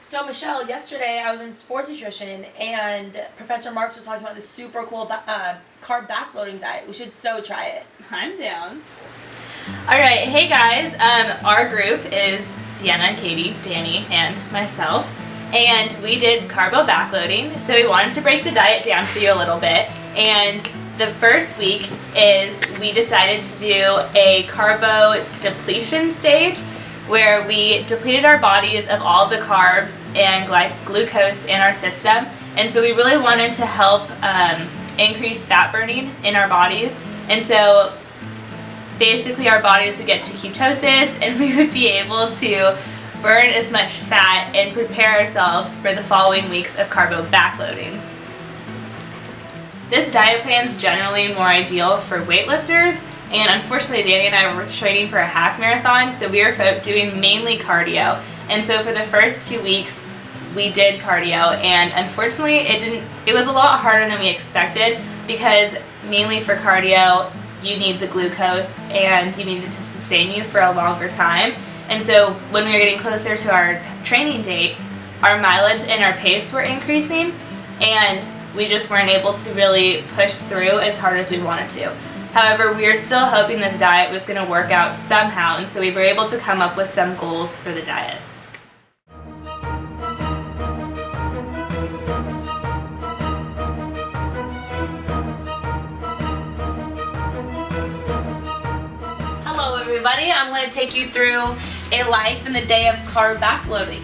So Michelle, yesterday I was in sports nutrition and Professor Marks was talking about this super cool carb backloading diet. We should so try it. I'm down. Alright, hey guys, our group is Siena, Katie, Danny, and myself. And we did carbo backloading, so we wanted to break the diet down for you a little bit. And the first week is we decided to do a carbo depletion stage, where we depleted our bodies of all the carbs and glucose in our system. And so we really wanted to help increase fat burning in our bodies. And so basically our bodies would get to ketosis and we would be able to burn as much fat and prepare ourselves for the following weeks of carbo backloading. This diet plan is generally more ideal for weightlifters. And unfortunately, Danny and I were training for a half marathon, so we were doing mainly cardio. And so for the first 2 weeks, we did cardio, and unfortunately, it was a lot harder than we expected, because mainly for cardio, you need the glucose, and you need it to sustain you for a longer time. And so when we were getting closer to our training date, our mileage and our pace were increasing, and we just weren't able to really push through as hard as we wanted to. However, we are still hoping this diet was going to work out somehow, and so we were able to come up with some goals for the diet. Hello everybody, I'm going to take you through a life in the day of carb backloading.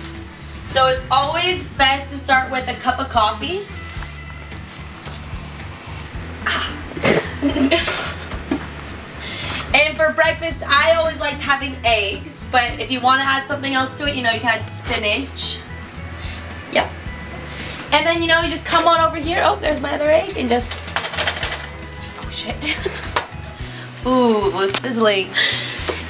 So it's always best to start with a cup of coffee. And for breakfast, I always liked having eggs, but if you want to add something else to it, you can add spinach. Yep. And then, you just come on over here. Oh, there's my other egg. And just, oh shit. Ooh, sizzling.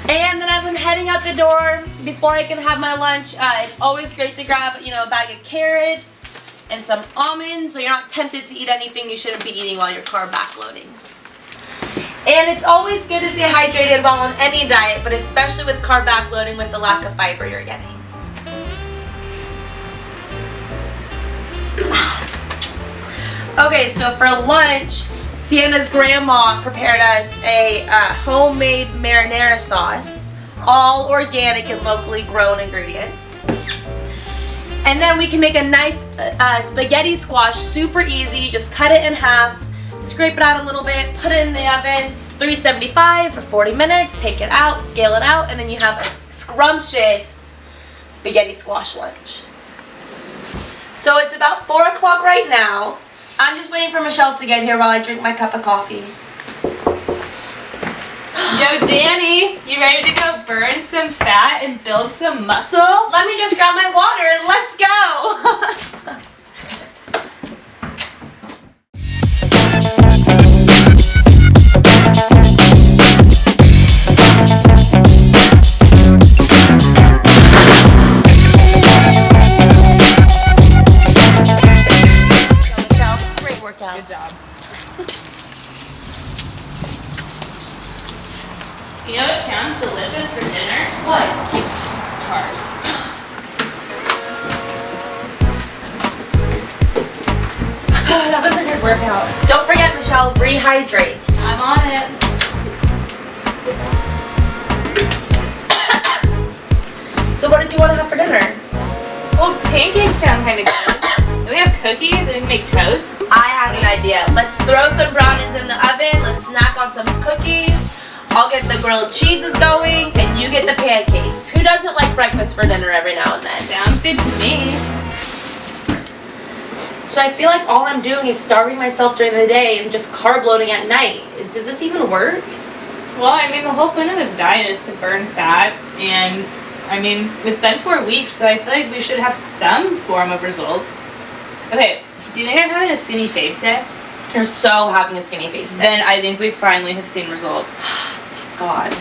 And then as I'm heading out the door, before I can have my lunch, it's always great to grab, a bag of carrots and some almonds, so you're not tempted to eat anything you shouldn't be eating while you're carb backloading. And it's always good to stay hydrated while on any diet, but especially with carb backloading with the lack of fiber you're getting. Okay, so for lunch, Siena's grandma prepared us a homemade marinara sauce, all organic and locally grown ingredients. And then we can make a nice spaghetti squash, super easy. Just cut it in half, scrape it out a little bit, put it in the oven, 375 for 40 minutes, take it out, scale it out, and then you have a scrumptious spaghetti squash lunch. So it's about 4 o'clock right now. I'm just waiting for Michelle to get here while I drink my cup of coffee. Yo, Danny, you ready to go burn some fat and build some muscle? Let me just grab my water and let's go! Great workout. Good job. You know what sounds delicious for dinner? What? Carbs. That was a good workout. Don't forget, Michelle, rehydrate. I'm on it. So what did you want to have for dinner? Well, pancakes sound kind of good. Then we have cookies and we can make toast. I have an idea. Let's throw some brownies in the oven. Let's snack on some cookies. I'll get the grilled cheeses going, and you get the pancakes. Who doesn't like breakfast for dinner every now and then? Sounds good to me. So I feel like all I'm doing is starving myself during the day and just carb loading at night. Does this even work? Well, the whole point of this diet is to burn fat, and it's been 4 weeks, so I feel like we should have some form of results. Okay, do you think I'm having a skinny face day? You're so having a skinny face day. Then I think we finally have seen results. God.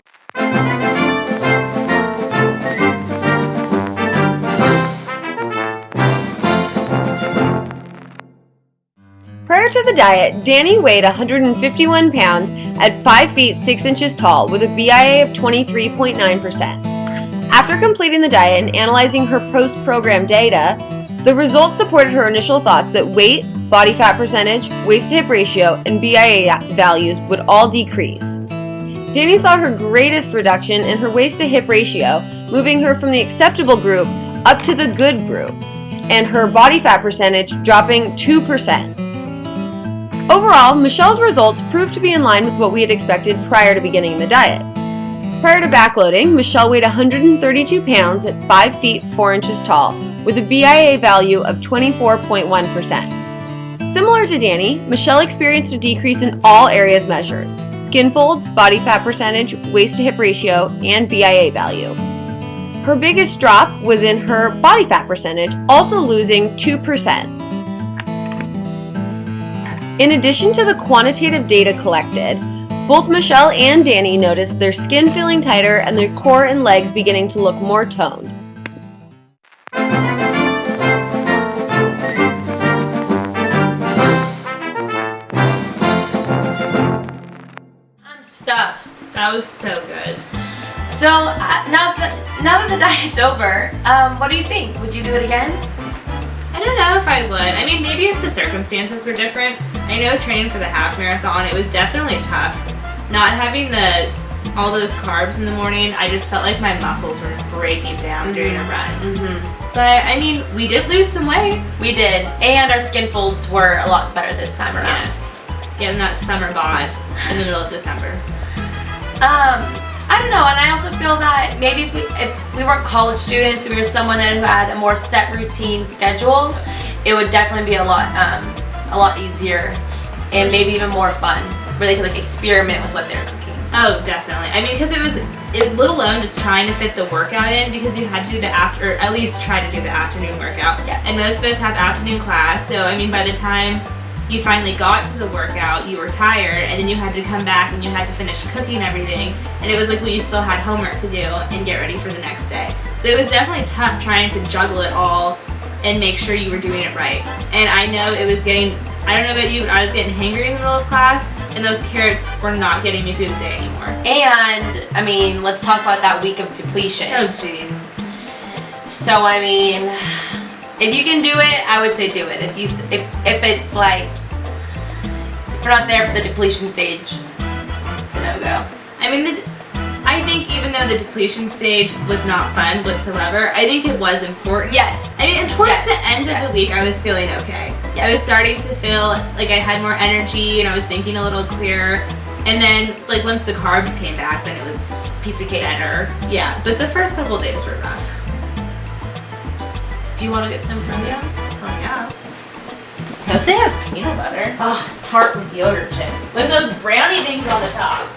Prior to the diet, Danny weighed 151 pounds at 5 feet 6 inches tall with a BIA of 23.9%. After completing the diet and analyzing her post-program data, the results supported her initial thoughts that weight, body fat percentage, waist-to-hip ratio, and BIA values would all decrease. Dani saw her greatest reduction in her waist-to-hip ratio, moving her from the acceptable group up to the good group, and her body fat percentage dropping 2%. Overall, Michelle's results proved to be in line with what we had expected prior to beginning the diet. Prior to backloading, Michele weighed 132 pounds at 5 feet 4 inches tall, with a BIA value of 24.1%. Similar to Dani, Michele experienced a decrease in all areas measured: skin folds, body fat percentage, waist-to-hip ratio, and BIA value. Her biggest drop was in her body fat percentage, also losing 2%. In addition to the quantitative data collected, both Michele and Dani noticed their skin feeling tighter and their core and legs beginning to look more toned. I'm stuffed. That was so good. So now that the diet's over, what do you think? Would you do it again? I don't know if I would. I mean, maybe if the circumstances were different. I know training for the half marathon, it was definitely tough. Not having all those carbs in the morning, I just felt like my muscles were just breaking down during a run. But I mean, we did lose some weight. We did, and our skin folds were a lot better this time around. Yes. Getting that summer bod in the middle of December. I don't know, and I also feel that maybe if we weren't college students, we were someone who had a more set routine schedule, it would definitely be a lot easier and maybe even more fun, where they could like experiment with what they're cooking. Oh, definitely. I mean, because let alone just trying to fit the workout in, because you had to do or at least try to do the afternoon workout. Yes. And most of us have afternoon class, so I mean, by the time you finally got to the workout, you were tired, and then you had to come back and you had to finish cooking everything, and it was like you still had homework to do and get ready for the next day. So it was definitely tough trying to juggle it all and make sure you were doing it right. And I know it was getting, I don't know about you, but I was getting hangry in the middle of class, and those carrots were not getting me through the day anymore. And I mean, let's talk about that week of depletion. Oh jeez. So I mean, if you can do it, I would say do it. If it's like, if you're not there for the depletion stage, it's a no-go. I mean, I think even though the depletion stage was not fun whatsoever, I think it was important. Yes. I mean, and towards the end of the week, I was feeling okay. Yes. I was starting to feel like I had more energy and I was thinking a little clearer. And then, like, once the carbs came back, then it was Piece of cake. better. Yeah, but the first couple of days were rough. Do you want to get some from you? Oh, yeah. Hope they have peanut butter. Oh, tart with yogurt chips. With those brownie things on the top.